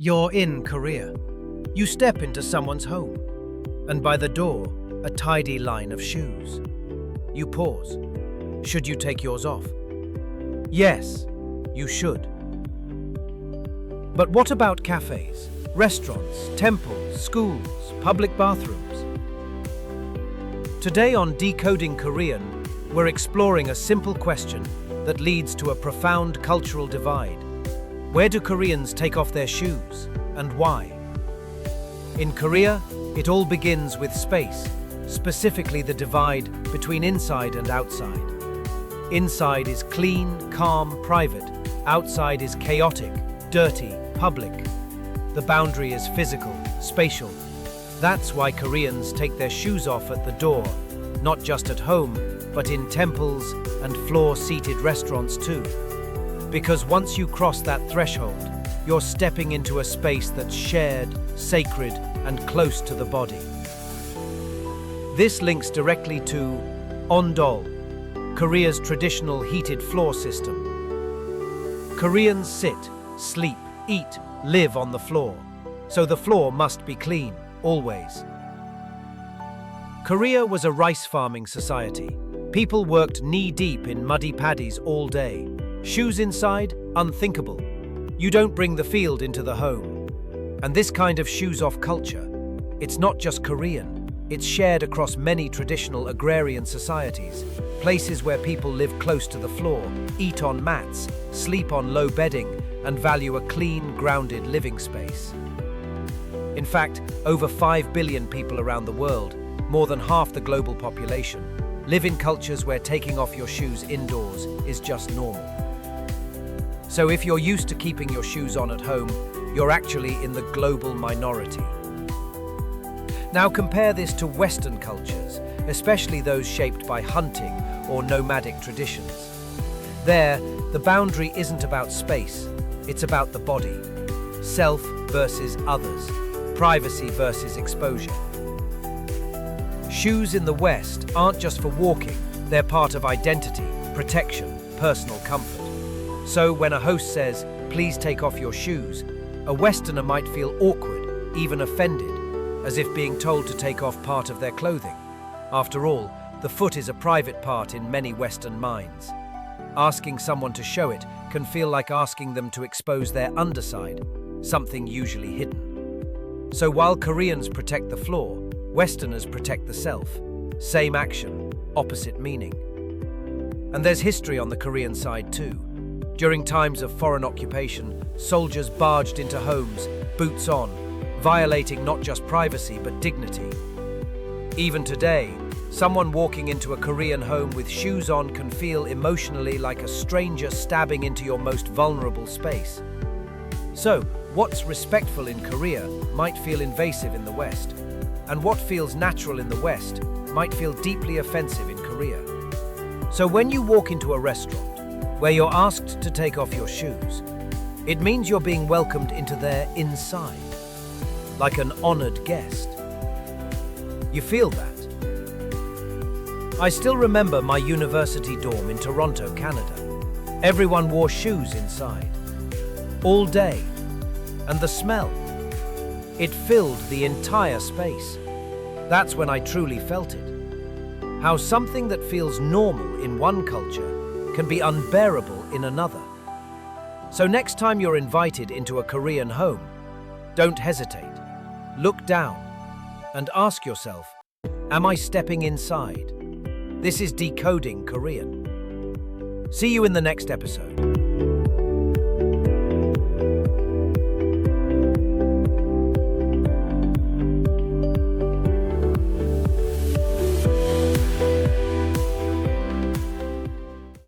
You're in Korea. You step into someone's home, and by the door, a tidy line of shoes. You pause. Should you take yours off? Yes, you should. But what about cafes, restaurants, temples, schools, public bathrooms? Today on Decoding Korean, we're exploring a simple question that leads to a profound cultural divide. Where do Koreans take off their shoes, and why? In Korea, it all begins with space, specifically the divide between inside and outside. Inside is clean, calm, private. Outside is chaotic, dirty, public. The boundary is physical, spatial. That's why Koreans take their shoes off at the door, not just at home, but in temples and floor-seated restaurants too. Because once you cross that threshold, you're stepping into a space that's shared, sacred, and close to the body. This links directly to Ondol, Korea's traditional heated floor system. Koreans sit, sleep, eat, live on the floor, so the floor must be clean, always. Korea was a rice farming society. People worked knee-deep in muddy paddies all day. Shoes inside? Unthinkable. You don't bring the field into the home. And this kind of shoes-off culture, it's not just Korean. It's shared across many traditional agrarian societies, places where people live close to the floor, eat on mats, sleep on low bedding, and value a clean, grounded living space. In fact, over 5 billion people around the world, more than half the global population, live in cultures where taking off your shoes indoors is just normal. So if you're used to keeping your shoes on at home, you're actually in the global minority. Now compare this to Western cultures, especially those shaped by hunting or nomadic traditions. There, the boundary isn't about space, it's about the body. Self versus others, privacy versus exposure. Shoes in the West aren't just for walking, they're part of identity, protection, personal comfort. So when a host says, "Please take off your shoes," a Westerner might feel awkward, even offended, as if being told to take off part of their clothing. After all, the foot is a private part in many Western minds. Asking someone to show it can feel like asking them to expose their underside, something usually hidden. So while Koreans protect the floor, Westerners protect the self. Same action, opposite meaning. And there's history on the Korean side too. During times of foreign occupation, soldiers barged into homes, boots on, violating not just privacy but dignity. Even today, someone walking into a Korean home with shoes on can feel emotionally like a stranger stabbing into your most vulnerable space. So, what's respectful in Korea might feel invasive in the West, and what feels natural in the West might feel deeply offensive in Korea. So when you walk into a restaurant where you're asked to take off your shoes, it means you're being welcomed into their inside, like an honored guest. You feel that? I still remember my university dorm in Toronto, Canada. Everyone wore shoes inside, all day, and the smell, it filled the entire space. That's when I truly felt it. How something that feels normal in one culture can be unbearable in another. So next time you're invited into a Korean home, don't hesitate. Look down and ask yourself, am I stepping inside? This is Decoding Korean. See you in the next episode.